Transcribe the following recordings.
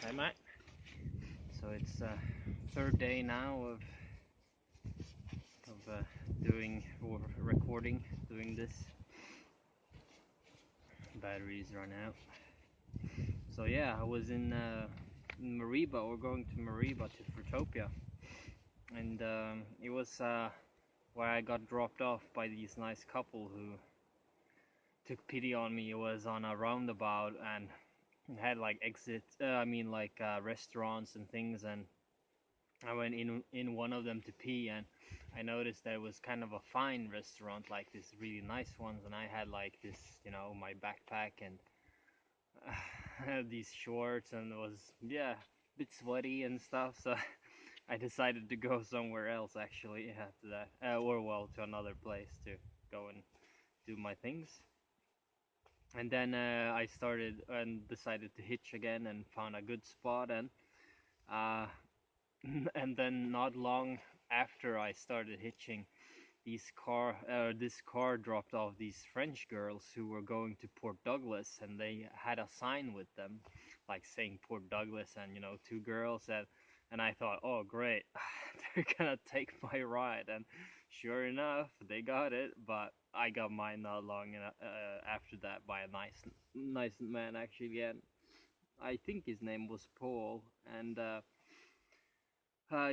Hi, Matt. So it's third day now of doing or recording, doing this. Batteries run out. So yeah, I was in Mariba, or going to Mariba to Fruitopia, and it was where I got dropped off by this nice couple who took pity on me. It was on a roundabout and had like exit, restaurants and things, and I went in one of them to pee, and I noticed that it was kind of a fine restaurant, like this really nice ones, and I had like this, my backpack and these shorts, and it was, yeah, a bit sweaty and stuff, so I decided to go somewhere else actually after that, or well, to another place to go and do my things. And then I started and decided to hitch again and found a good spot, and uh, and then not long after I started hitching, this car dropped off these French girls who were going to Port Douglas, and they had a sign with them, like saying Port Douglas, and two girls, and I thought, oh great, they're gonna take my ride, and sure enough, they got it, but I got mine not long after that by a nice man actually, and I think his name was Paul, and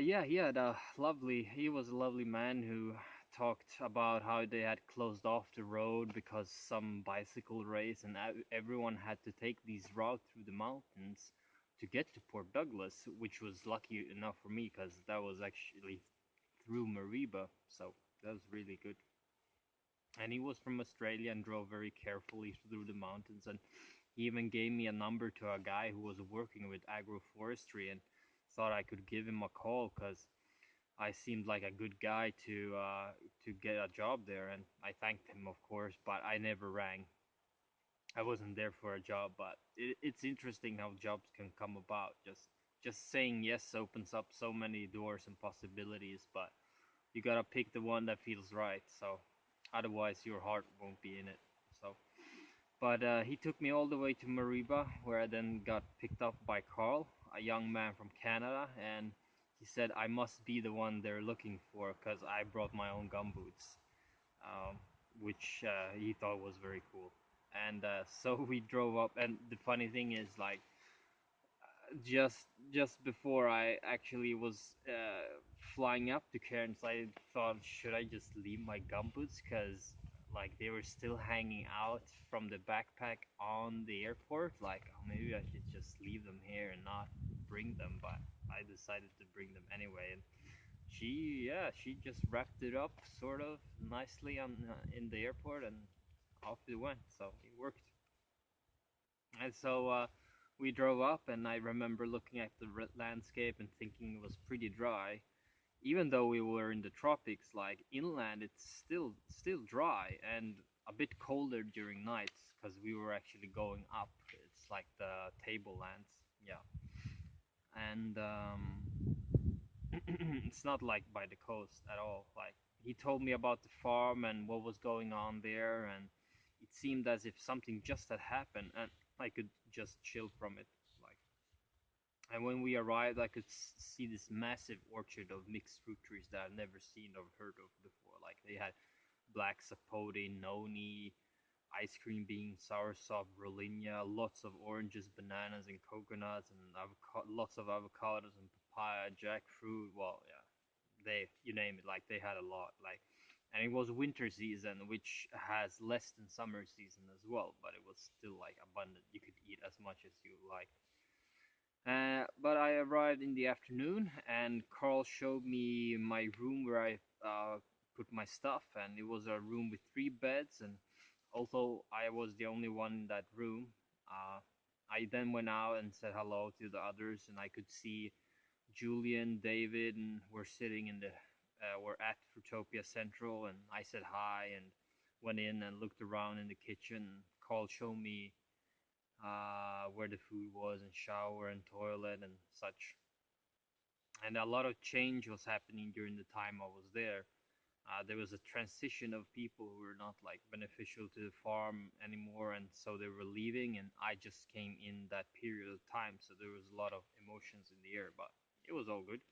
yeah, he was a lovely man who talked about how they had closed off the road because some bicycle race, and everyone had to take these route through the mountains to get to Port Douglas, which was lucky enough for me because that was actually through Mariba, so that was really good. And he was from Australia and drove very carefully through the mountains, and he even gave me a number to a guy who was working with agroforestry, and thought I could give him a call because I seemed like a good guy to get a job there, and I thanked him, of course, but I never rang. I wasn't there for a job, but it's interesting how jobs can come about. Just saying yes opens up so many doors and possibilities, but you gotta pick the one that feels right. So otherwise, your heart won't be in it. So, but he took me all the way to Mariba, where I then got picked up by Carl, a young man from Canada, and he said I must be the one they're looking for because I brought my own gumboots, um, which he thought was very cool. And so we drove up, and the funny thing is, like, just before I actually was flying up to Cairns, I thought, should I just leave my gumboots? Because like they were still hanging out from the backpack on the airport. Like, oh, maybe I should just leave them here and not bring them. But I decided to bring them anyway. And she just wrapped it up sort of nicely on in the airport, and off it went. So it worked. And so we drove up, and I remember looking at the landscape and thinking it was pretty dry. Even though we were in the tropics, like inland, it's still dry and a bit colder during nights because we were actually going up. It's like the tablelands, yeah. And it's not like by the coast at all. Like he told me about the farm and what was going on there, and it seemed as if something just had happened, and I could just chill from it. Like, and when we arrived, I could see this massive orchard of mixed fruit trees that I've never seen or heard of before. Like they had black sapote, noni, ice cream beans, soursop, rollinia, lots of oranges, bananas, and coconuts, and lots of avocados and papaya, jackfruit. Well, yeah, they you name it. Like they had a lot. Like, and it was winter season, which has less than summer season as well, but it was still like abundant. You could eat as much as you like. But I arrived in the afternoon, and Carl showed me my room where I put my stuff, and it was a room with three beds. And although I was the only one in that room, I then went out and said hello to the others, and I could see Julian, David, and we're sitting in the we're at Fruitopia Central, and I said hi and went in and looked around in the kitchen. Carl showed me where the food was, and shower and toilet and such. And a lot of change was happening during the time I was there. There was a transition of people who were not like beneficial to the farm anymore, and so they were leaving, and I just came in that period of time, so there was a lot of emotions in the air, but it was all good.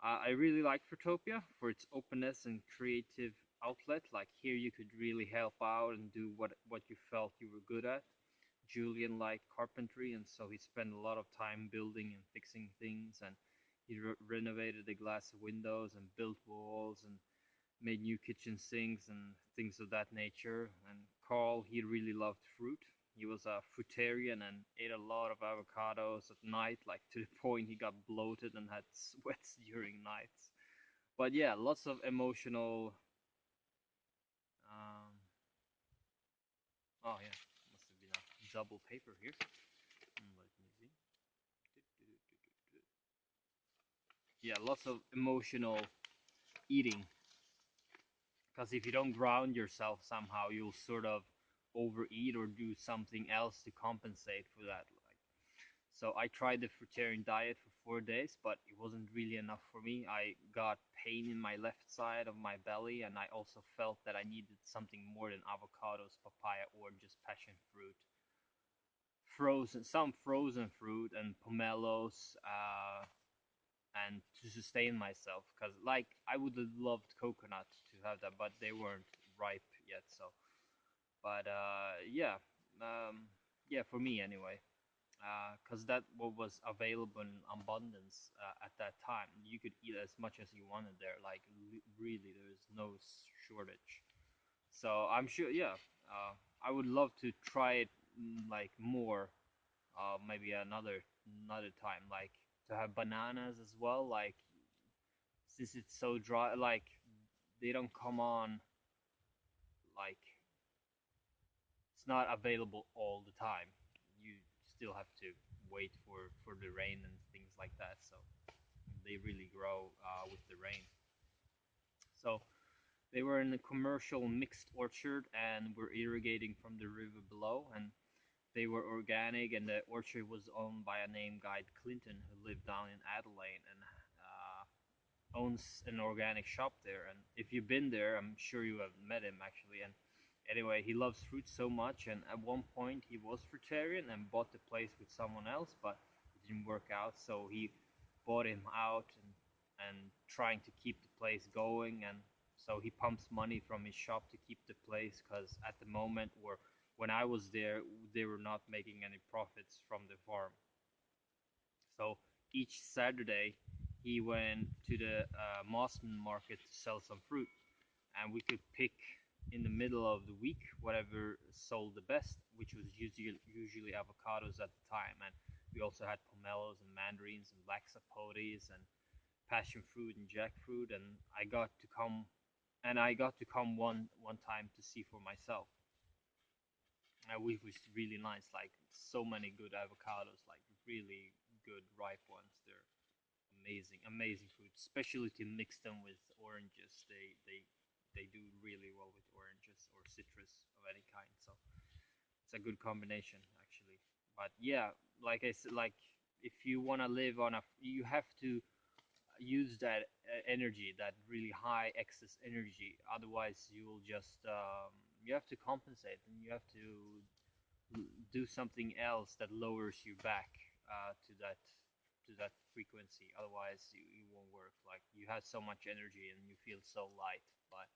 I really liked Fruitopia for its openness and creative outlet. Like here, you could really help out and do what you felt you were good at. Julian liked carpentry, and so he spent a lot of time building and fixing things. And he renovated the glass windows and built walls and made new kitchen sinks and things of that nature. And Carl, he really loved fruit. He was a fruitarian and ate a lot of avocados at night, like to the point he got bloated and had sweats during nights. But yeah, lots of emotional. Um, oh yeah, must have been a double paper here. Let me see. Yeah, lots of emotional eating. Because if you don't ground yourself somehow, you'll sort of overeat or do something else to compensate for that. Like, so I tried the fruitarian diet for 4 days, but it wasn't really enough for me. I got pain in my left side of my belly, and I also felt that I needed something more than avocados, papaya, oranges, passion fruit, some frozen fruit, and pomelos, and to sustain myself. Because like I would have loved coconut to have that, but they weren't ripe yet. So, but yeah, yeah, for me anyway, because that what was available in abundance at that time. You could eat as much as you wanted there. Like really, there is no shortage. So I'm sure, yeah, I would love to try it like more. Maybe another time, like to have bananas as well. Like since it's so dry, like they don't come on like it's not available all the time. You still have to wait for the rain and things like that. So they really grow with the rain. So they were in a commercial mixed orchard and were irrigating from the river below. And they were organic, and the orchard was owned by a name guide Clinton who lived down in Adelaide and owns an organic shop there. And if you've been there, I'm sure you have met him actually. And anyway, he loves fruit so much. And at one point, he was fruitarian and bought the place with someone else, but it didn't work out. So he bought him out and trying to keep the place going. And so he pumps money from his shop to keep the place because at the moment, or when I was there, they were not making any profits from the farm. So each Saturday, he went to the Mosman market to sell some fruit, and we could pick in the middle of the week whatever sold the best, which was usually avocados at the time, and we also had pomelos and mandarins and black sapotes and passion fruit and jackfruit, and I got to come one time to see for myself, which was really nice. Like so many good avocados, like really good ripe ones. They're amazing, amazing fruit, especially to mix them with oranges. They do really well with oranges or citrus of any kind. So it's a good combination actually. But yeah, like I said, like if you want to live on a, you have to use that energy, that really high excess energy. Otherwise, you will just you have to compensate, and you have to do something else that lowers you back to that frequency. Otherwise, you won't work. Like you have so much energy and you feel so light, but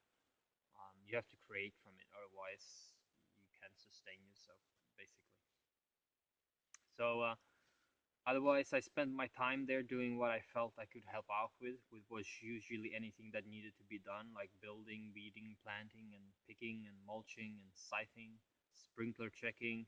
you have to create from it. Otherwise, you can't sustain yourself basically. So otherwise, I spent my time there doing what I felt I could help out with, which was usually anything that needed to be done, like building, weeding, planting, and picking, and mulching, and scything, sprinkler checking.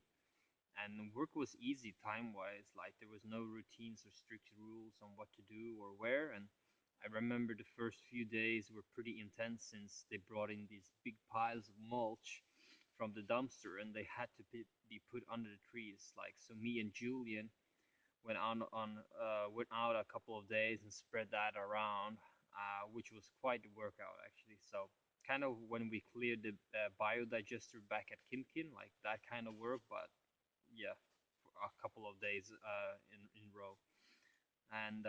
And work was easy time-wise, like there was no routines or strict rules on what to do or where. And I remember the first few days were pretty intense since they brought in these big piles of mulch from the dumpster and they had to be put under the trees. Like so, me and Julian went out a couple of days and spread that around, which was quite a workout actually. So kind of when we cleared the biodigester back at Kimkin, like that kind of work, but yeah, for a couple of days in row, and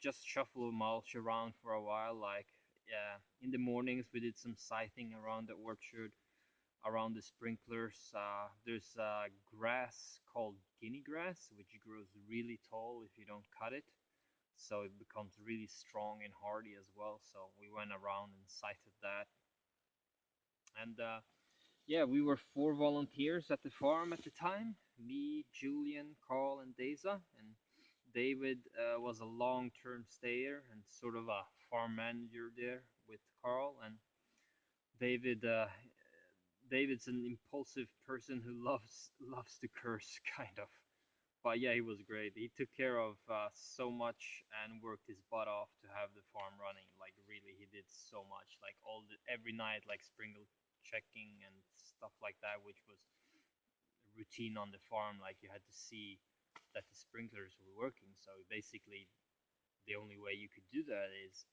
just shuffle mulch around for a while. Like Yeah, in the mornings we did some scything around the orchard, around the sprinklers. There's grass called guinea grass, which grows really tall if you don't cut it. So it becomes really strong and hardy as well. So we went around and scythed that. And yeah, we were four volunteers at the farm at the time. Me, Julian, Carl, and Deza. And David was a long-term stayer and sort of a farm manager there with Carl. And David, David's an impulsive person who loves to curse, kind of. But yeah, he was great. He took care of so much and worked his butt off to have the farm running. Like really, he did so much. Like every night, like sprinkle checking and stuff like that, which was routine on the farm. Like you had to see that the sprinklers were working. So basically, the only way you could do that is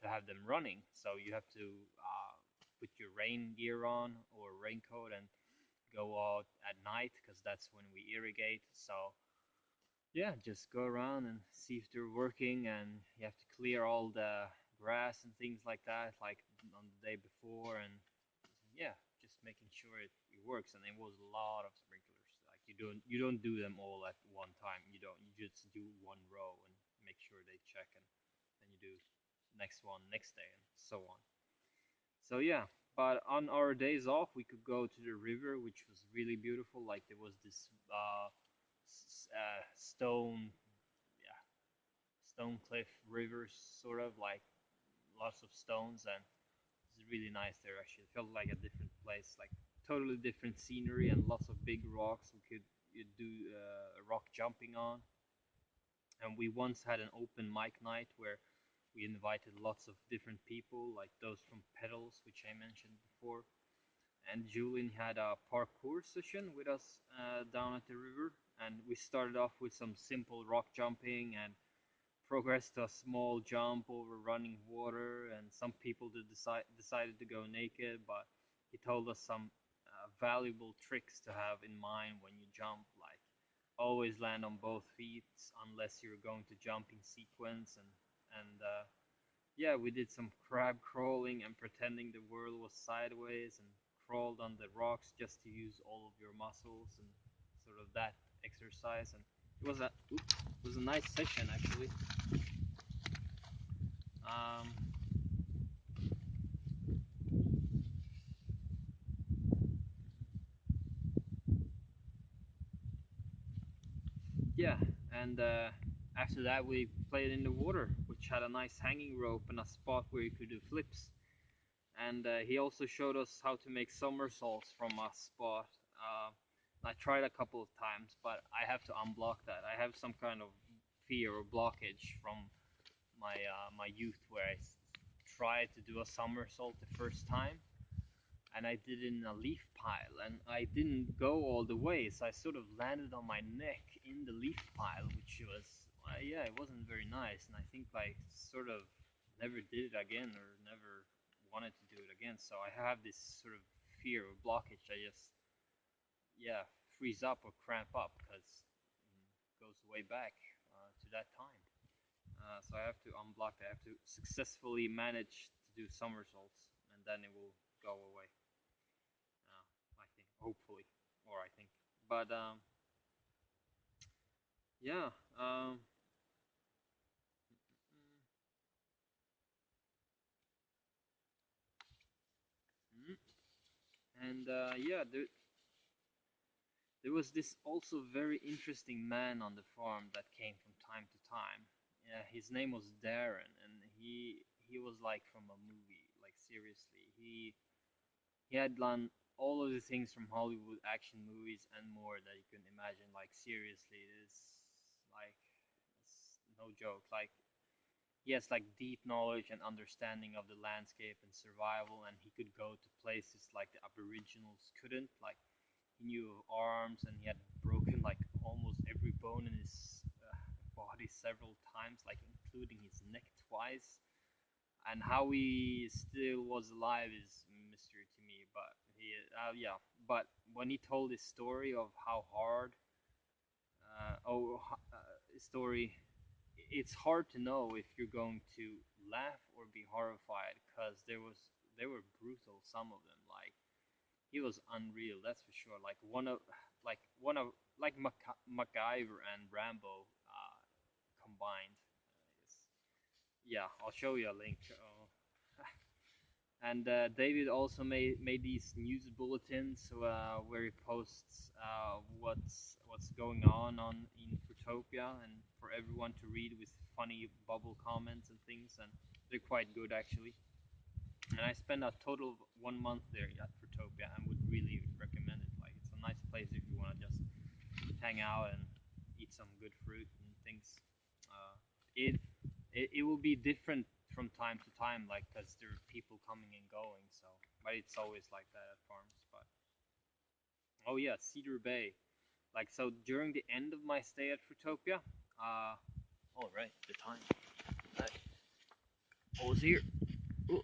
to have them running. So you have to put your rain gear on or raincoat and go out at night because that's when we irrigate. So yeah, just go around and see if they're working, and you have to clear all the grass and things like that, like on the day before, and yeah, just making sure it works. And it was a lot of sprinklers. Like you don't do them all at one time. You don't. You just do one row and make sure they check, and then you do next one next day, and so on. So yeah, but on our days off, we could go to the river, which was really beautiful. Like there was this stone, yeah, stone cliff rivers, sort of like lots of stones, and it's really nice there. Actually, it felt like a different place, like totally different scenery and lots of big rocks. We could do rock jumping on, and we once had an open mic night where we invited lots of different people, like those from Pedals, which I mentioned before. And Julian had a parkour session with us down at the river. And we started off with some simple rock jumping and progressed to a small jump over running water. And some people decided to go naked, but he told us some valuable tricks to have in mind when you jump, like always land on both feet unless you're going to jump in sequence. And yeah, we did some crab crawling and pretending the world was sideways and crawled on the rocks just to use all of your muscles and sort of that exercise. And it was a nice session actually. Um, yeah, and after that we played in the water, which had a nice hanging rope and a spot where you could do flips. And he also showed us how to make somersaults from a spot. I tried a couple of times, but I have to unblock that. I have some kind of fear or blockage from my youth where tried to do a somersault the first time, and I did it in a leaf pile, and I didn't go all the way, so I sort of landed on my neck in the leaf pile, which was yeah, it wasn't very nice, and I think like sort of never did it again or never wanted to do it again. So I have this sort of fear or blockage. I just yeah freeze up or cramp up because it goes way back to that time. So I have to unblock that. I have to successfully manage to do somersaults, and then it will go away. I think, hopefully, or I think. But yeah, mm, and yeah, there was this also very interesting man on the farm that came from time to time. Yeah, his name was Darren, and he was like from a movie. Like seriously, he had done all of the things from Hollywood action movies and more that you can imagine. Like seriously, like it's no joke. Like he has like deep knowledge and understanding of the landscape and survival, and he could go to places like the Aboriginals couldn't. Like he knew of arms, and he had broken like almost every bone in his body several times, like including his neck twice. And how he still was alive is a mystery to me. But he, yeah. But when he told his story of how hard, story, it's hard to know if you're going to laugh or be horrified because they were brutal. Some of them, like he was unreal. That's for sure. One of like MacGyver and Rambo combined. Yeah, I'll show you a link. And David also made these news bulletins where he posts what's going on in Fruitopia and for everyone to read with funny bubble comments and things, and they're quite good actually. And I spent a total of 1 month there at Fruitopia and would really recommend it. Like it's a nice place if you want to just hang out and eat some good fruit and things. Uh, it, it will be different from time to time, like because there are people coming and going. So, but it's always like that at farms. But oh yeah, Cedar Bay. Like so, during the end of my stay at Fruitopia, all right, the time. I was here. Ooh.